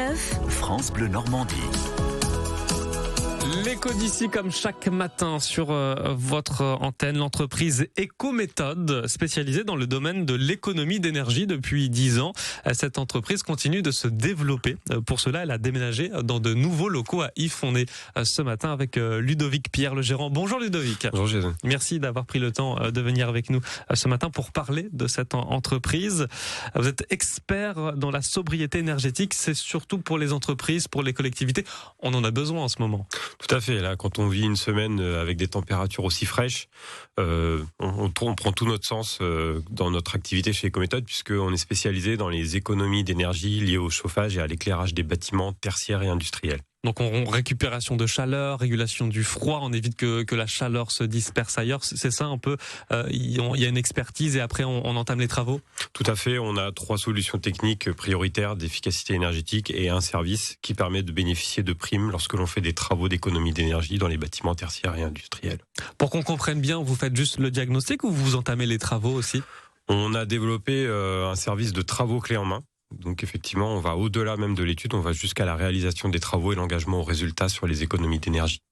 9, France Bleu Normandie. L'écho d'ici, comme chaque matin sur votre antenne, l'entreprise Ecométhode, spécialisée dans le domaine de l'économie d'énergie depuis 10 ans. Cette entreprise continue de se développer. Pour cela, elle a déménagé dans de nouveaux locaux à If. On est ce matin avec Ludovic Pierre, le gérant. Bonjour Ludovic. Bonjour Jason. Merci d'avoir pris le temps de venir avec nous ce matin pour parler de cette entreprise. Vous êtes expert dans la sobriété énergétique. C'est surtout pour les entreprises, pour les collectivités. On en a besoin en ce moment. Tout à fait. Là, quand on vit une semaine avec des températures aussi fraîches, on prend tout notre sens dans notre activité chez Ecométhode, puisqu'on est spécialisé dans les économies d'énergie liées au chauffage et à l'éclairage des bâtiments tertiaires et industriels. Donc on récupération de chaleur, régulation du froid, on évite que la chaleur se disperse ailleurs. C'est ça un peu, il y a une expertise et après on entame les travaux? Tout à fait, on a 3 solutions techniques prioritaires d'efficacité énergétique et un service qui permet de bénéficier de primes lorsque l'on fait des travaux d'économie d'énergie dans les bâtiments tertiaires et industriels. Pour qu'on comprenne bien, vous faites juste le diagnostic ou vous entamez les travaux aussi? On a développé un service de travaux clés en main. Donc effectivement, on va au-delà même de l'étude, on va jusqu'à la réalisation des travaux et l'engagement au résultat sur les économies d'énergie.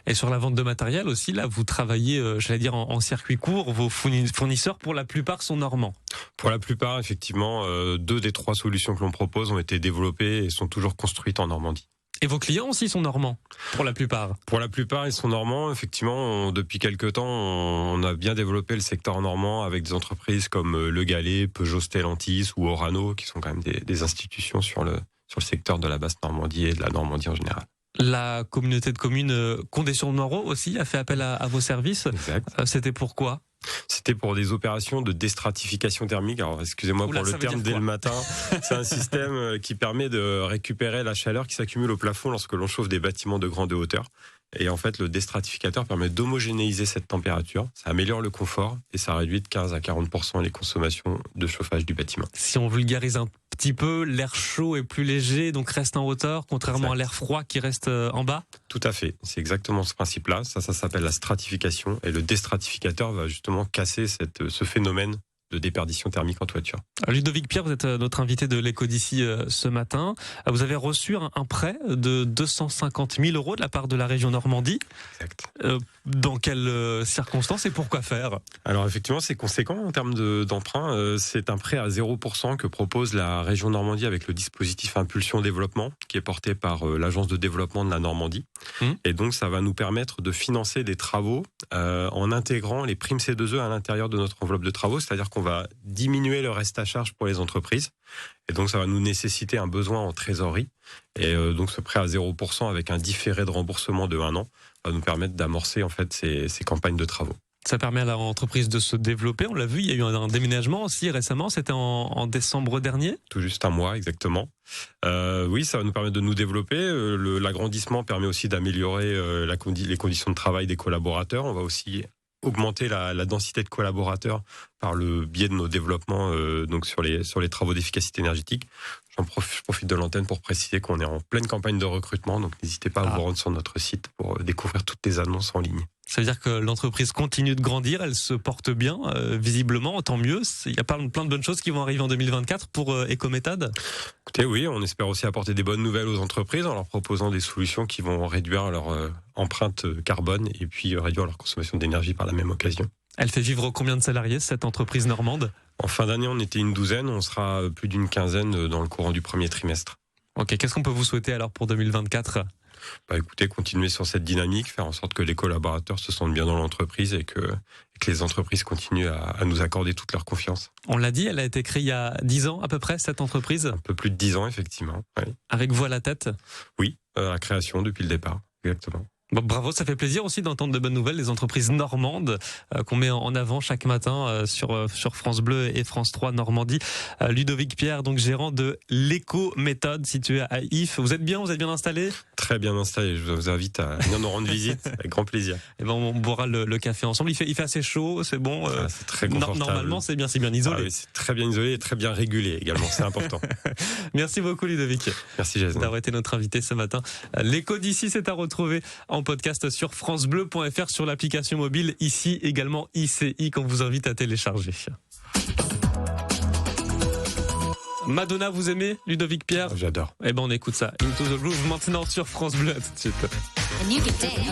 Et sur la vente de matériel aussi, là, vous travaillez, en circuit court. Vos fournisseurs, pour la plupart, sont normands. Pour la plupart, effectivement, 2 des 3 solutions que l'on propose ont été développées et sont toujours construites en Normandie. Et vos clients aussi sont normands, pour la plupart? Pour la plupart, ils sont normands. Effectivement, depuis quelques temps, on a bien développé le secteur normand avec des entreprises comme Le Galet, Peugeot Stellantis ou Orano, qui sont quand même des institutions sur le secteur de la basse Normandie et de la Normandie en général. La communauté de communes Condé-sur-Noireau aussi a fait appel à vos services. Exact. C'était pourquoi? C'était pour des opérations de déstratification thermique. Alors, excusez-moi pour le terme dès le matin. C'est un système qui permet de récupérer la chaleur qui s'accumule au plafond lorsque l'on chauffe des bâtiments de grande hauteur. Et en fait, le déstratificateur permet d'homogénéiser cette température. Ça améliore le confort et ça réduit de 15 à 40% les consommations de chauffage du bâtiment. Si on vulgarise un petit peu, l'air chaud est plus léger, donc reste en hauteur, contrairement à l'air froid qui reste en bas? Tout à fait. C'est exactement ce principe-là. Ça s'appelle la stratification. Et le déstratificateur va justement casser ce phénomène de déperdition thermique en toiture. Ludovic Pierre, vous êtes notre invité de l'écho d'ici ce matin. Vous avez reçu un prêt de 250 000 € de la part de la région Normandie. Exact. Dans quelles circonstances et pourquoi faire? Alors effectivement, c'est conséquent en termes d'emprunt. C'est un prêt à 0% que propose la région Normandie avec le dispositif Impulsion Développement qui est porté par l'Agence de développement de la Normandie. Et donc ça va nous permettre de financer des travaux en intégrant les primes C2E à l'intérieur de notre enveloppe de travaux, c'est-à-dire qu'on va diminuer le reste à charge pour les entreprises. Et donc, ça va nous nécessiter un besoin en trésorerie. Et donc, ce prêt à 0% avec un différé de remboursement de 1 an va nous permettre d'amorcer en fait ces campagnes de travaux. Ça permet à l'entreprise de se développer. On l'a vu, il y a eu un déménagement aussi récemment. C'était en décembre dernier. Tout juste un mois, exactement. Oui, ça va nous permettre de nous développer. L'agrandissement permet aussi d'améliorer les conditions de travail des collaborateurs. On va aussi augmenter la densité de collaborateurs par le biais de nos développements donc sur les travaux d'efficacité énergétique. Je profite de l'antenne pour préciser qu'on est en pleine campagne de recrutement, donc n'hésitez pas à vous rendre sur notre site pour découvrir toutes les annonces en ligne. Ça veut dire que l'entreprise continue de grandir, elle se porte bien, visiblement, tant mieux. Il y a plein de bonnes choses qui vont arriver en 2024 pour Ecométhode. Écoutez, oui, on espère aussi apporter des bonnes nouvelles aux entreprises en leur proposant des solutions qui vont réduire leur empreinte carbone et puis réduire leur consommation d'énergie par la même occasion. Elle fait vivre combien de salariés, cette entreprise normande? En fin d'année, on était une douzaine, on sera plus d'une quinzaine dans le courant du premier trimestre. Ok, qu'est-ce qu'on peut vous souhaiter alors pour 2024? Écoutez, continuer sur cette dynamique, faire en sorte que les collaborateurs se sentent bien dans l'entreprise et que les entreprises continuent à nous accorder toute leur confiance. On l'a dit, elle a été créée il y a 10 ans à peu près, cette entreprise? Un peu plus de 10 ans, effectivement. Oui. Avec vous à la tête? Oui, la création depuis le départ, exactement. Bon, bravo, ça fait plaisir aussi d'entendre de bonnes nouvelles des entreprises normandes qu'on met en avant chaque matin sur France Bleu et France 3 Normandie. Ludovic Pierre, donc gérant de l'Ecométhode situé à If. Vous êtes bien installé? Très bien installé. Je vous invite à venir nous rendre visite avec grand plaisir. Et ben on boira le café ensemble. Il fait assez chaud, c'est bon. C'est très confortable. Normalement, c'est bien isolé. Oui, c'est très bien isolé et très bien régulé également. C'est important. Merci beaucoup Ludovic. Merci Jason d'avoir été notre invité ce matin. L'écho d'ici, c'est à retrouver en podcast sur francebleu.fr, sur l'application mobile, ici également ICI qu'on vous invite à télécharger. Madonna, vous aimez Ludovic Pierre? J'adore. Eh ben on écoute ça. Into the Groove maintenant sur France Bleu. À tout de suite.